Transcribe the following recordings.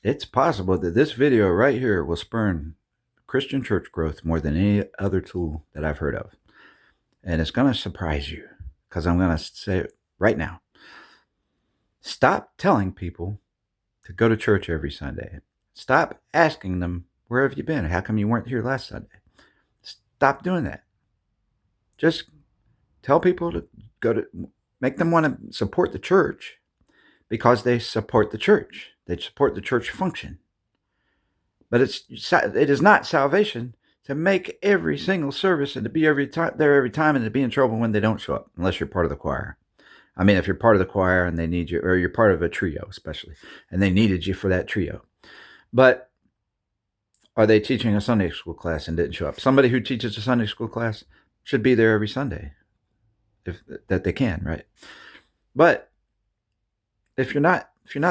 It's possible that this video right here will spurn Christian church growth more than any other tool that I've heard of. And it's going to surprise you because I'm going to say it right now. Stop telling people to go to church every Sunday. Stop asking them, where have you been? How come you weren't here last Sunday? Stop doing that. Just tell people to make them want to support the church because they support the church. They support the church function. But it is not salvation to make every single service and to be every time and to be in trouble when they don't show up, unless you're part of the choir. I mean, if you're part of the choir and they need you, or you're part of a trio especially, and they needed you for that trio. But are they teaching a Sunday school class and didn't show up? Somebody who teaches a Sunday school class should be there every Sunday, if that they can, right? But if you're not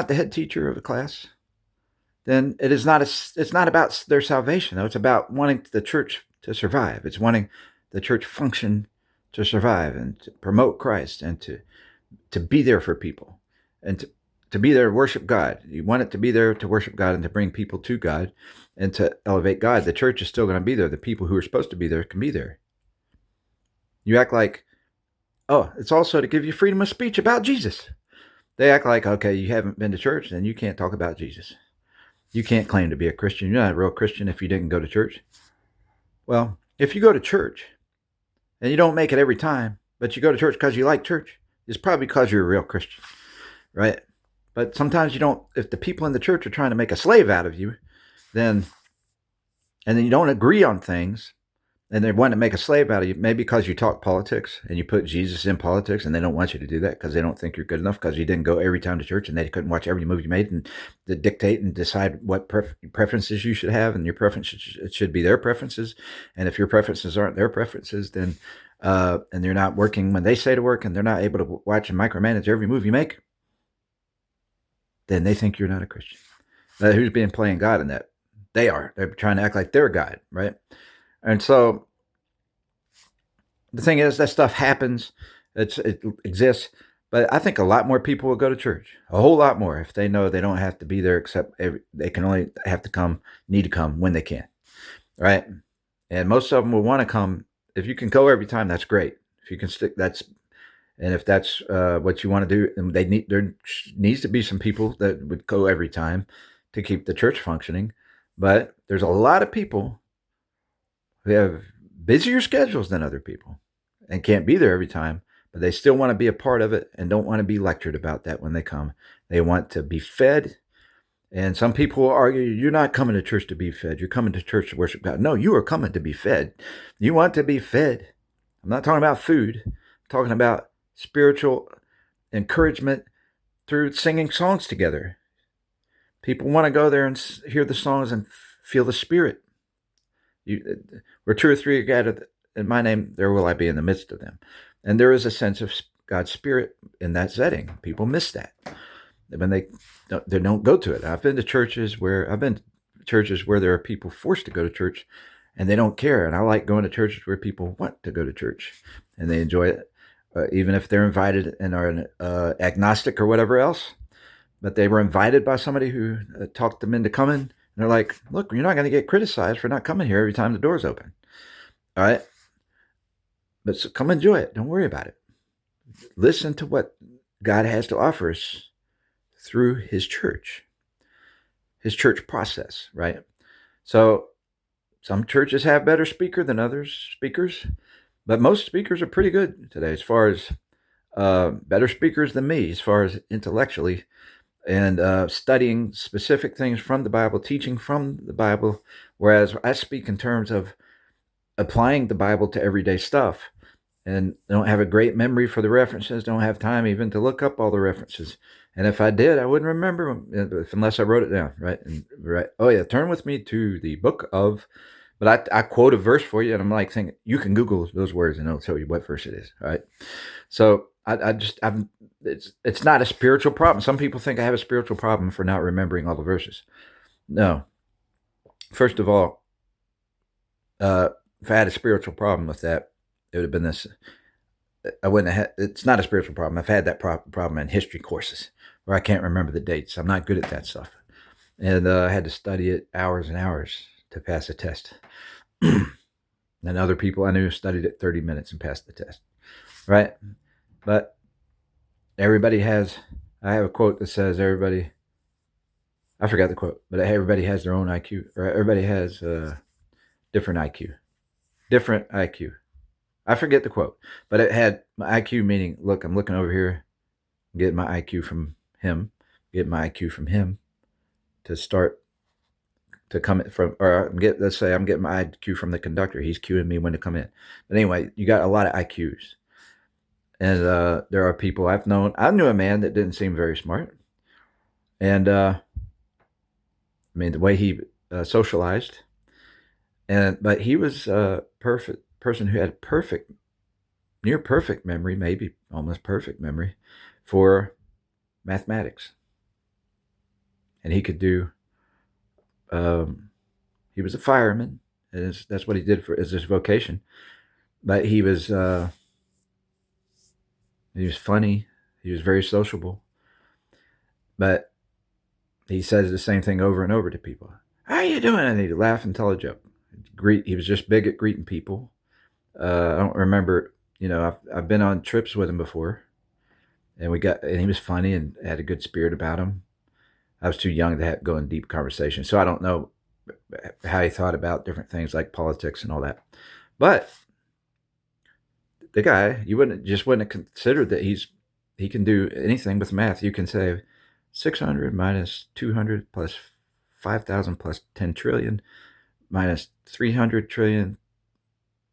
the head teacher of a class, then it's not about their salvation, though. It's about wanting the church to survive. It's wanting the church function to survive and to promote Christ and to be there for people and to be there to worship God. You want it to be there to worship God and to bring people to God and to elevate God. The church is still going to be there. The people who are supposed to be there can be there. You act like, oh, it's also to give you freedom of speech about Jesus. They act like, okay, you haven't been to church, then you can't talk about Jesus. You can't claim to be a Christian. You're not a real Christian if you didn't go to church. Well, if you go to church and you don't make it every time, but you go to church because you like church, it's probably because you're a real Christian, right? But sometimes you don't. If the people in the church are trying to make a slave out of you, and then you don't agree on things, and they want to make a slave out of you, maybe because you talk politics and you put Jesus in politics, and they don't want you to do that because they don't think you're good enough because you didn't go every time to church and they couldn't watch every movie you made and dictate and decide what preferences you should have, and your preferences should be their preferences. And if your preferences aren't their preferences, then and you're not working when they say to work, and they're not able to watch and micromanage every move you make, then they think you're not a Christian. Who's being playing God in that? They are. They're trying to act like they're God, right? And so the thing is, that stuff happens. It exists. But I think a lot more people will go to church. A whole lot more if they know they don't have to be there, except they can only need to come when they can, right? And most of them will want to come. If you can go every time, that's great. If you can stick, and if that's what you want to do, there needs to be some people that would go every time to keep the church functioning. But there's a lot of people who have busier schedules than other people and can't be there every time, but they still want to be a part of it and don't want to be lectured about that when they come. They want to be fed. And some people will argue, you're not coming to church to be fed. You're coming to church to worship God. No, you are coming to be fed. You want to be fed. I'm not talking about food. I'm talking about spiritual encouragement through singing songs together. People want to go there and hear the songs and feel the Spirit. Where two or three are gathered in my name, there will I be in the midst of them. And there is a sense of God's Spirit in that setting. People miss that when they don't go to it. I've been to churches where there are people forced to go to church and they don't care. And I like going to churches where people want to go to church and they enjoy it, even if they're invited and are an agnostic or whatever else. But they were invited by somebody who talked them into coming. And they're like, look, you're not going to get criticized for not coming here every time the door's open. All right? But so come enjoy it. Don't worry about it. Listen to what God has to offer us through his church process, right? So some churches have better speakers than others, but most speakers are pretty good today as far as better speakers than me as far as intellectually and studying specific things from the Bible, teaching from the Bible, whereas I speak in terms of applying the Bible to everyday stuff and don't have a great memory for the references, don't have time even to look up all the references. And if I did, I wouldn't remember them unless I wrote it down, right? Right. Oh, yeah, turn with me to the book of, but I quote a verse for you, and I'm like thinking, you can Google those words and it'll tell you what verse it is, right? So it's not a spiritual problem. Some people think I have a spiritual problem for not remembering all the verses. No. First of all, if I had a spiritual problem with that, it would have been this. I wouldn't have it's not a spiritual problem. I've had that problem in history courses where I can't remember the dates. I'm not good at that stuff. And I had to study it hours and hours to pass the test. And other people I knew studied it 30 minutes and passed the test, right? But everybody has, I have a quote that says everybody, I forgot the quote, but everybody has their own IQ, or everybody has different IQ. Different IQ. I forget the quote, but it had my IQ meaning, look, I'm looking over here, getting my IQ from him, get my IQ from him to start to come from, or let's say I'm getting my IQ from the conductor. He's cueing me when to come in. But anyway, you got a lot of IQs. And there are people I've known. I knew a man that didn't seem very smart. And I mean, the way he socialized. But he was a perfect person who had perfect, near perfect memory, maybe almost perfect memory for mathematics. And he could do, he was a fireman. That's what he did as his vocation. But he was funny. He was very sociable. But he says the same thing over and over to people. How you doing? And he'd laugh and tell a joke. He was just big at greeting people. I don't remember, I've been on trips with him before, and he was funny and had a good spirit about him. I was too young to go in deep conversation, so I don't know how he thought about different things like politics and all that. But the guy, you wouldn't have considered that he can do anything with math. You can say 600 minus 200 plus 5,000 plus 10 trillion minus 300 trillion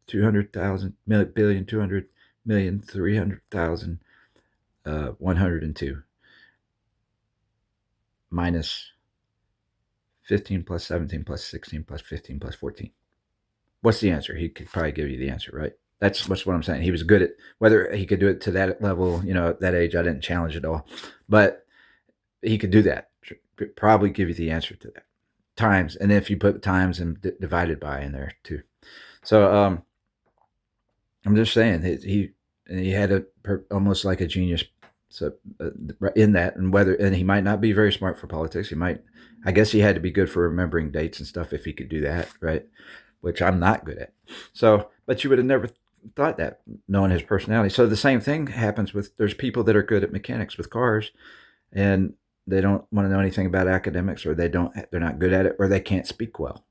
200,000 billion 200 million 300,000 102 minus 15 plus 17 plus 16 plus 15 plus 14. What's the answer? He could probably give you the answer, right? That's what I'm saying. He was good at, whether he could do it to that level, at that age, I didn't challenge it all, but he could do that. Probably give you the answer to that. Times, and if you put times and divided by in there too. So I'm just saying he had almost like a genius. So in that, and he might not be very smart for politics. I guess he had to be good for remembering dates and stuff if he could do that, right? Which I'm not good at. So, but you would have never thought that, knowing his personality. So the same thing happens there's people that are good at mechanics with cars, and they don't want to know anything about academics, or they're not good at it, or they can't speak well.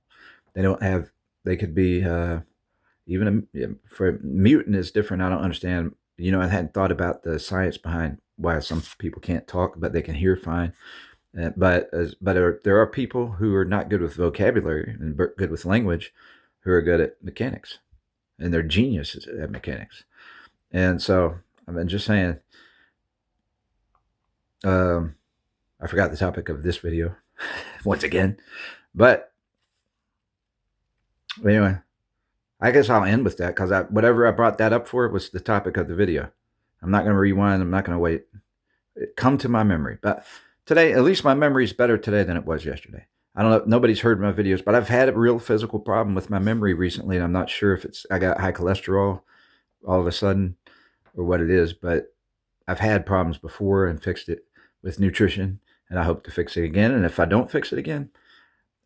They could be, for a mutant is different. I don't understand. I hadn't thought about the science behind why some people can't talk, but they can hear fine. But there are people who are not good with vocabulary and good with language, who are good at mechanics, and they're geniuses at mechanics. And so I'm just saying, I forgot the topic of this video once again, but anyway, I guess I'll end with that, because whatever I brought that up for was the topic of the video. I'm not going to rewind. I'm not going to wait. It come to my memory. But today, at least my memory is better today than it was yesterday. I don't know. Nobody's heard my videos, but I've had a real physical problem with my memory recently, and I'm not sure if I got high cholesterol all of a sudden or what it is, but I've had problems before and fixed it with nutrition, and I hope to fix it again. And if I don't fix it again,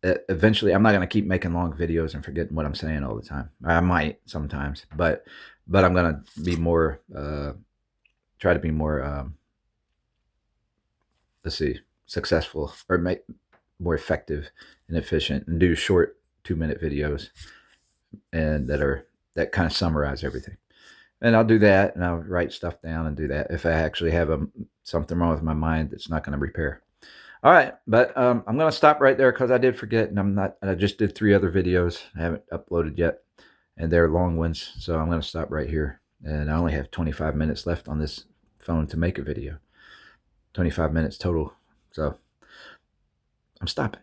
eventually, I'm not going to keep making long videos and forgetting what I'm saying all the time. I might sometimes, but I'm going to be more, try to be more, successful, or make more effective and efficient, and do short 2-minute videos, and that kind of summarize everything. And I'll do that, and I'll write stuff down and do that if I actually have something wrong with my mind that's not going to repair. All right, but I'm going to stop right there, because I did forget, and I just did 3 other videos I haven't uploaded yet, and they're long ones, so I'm going to stop right here. And I only have 25 minutes left on this phone to make a video. 25 minutes total, so I'm stopping.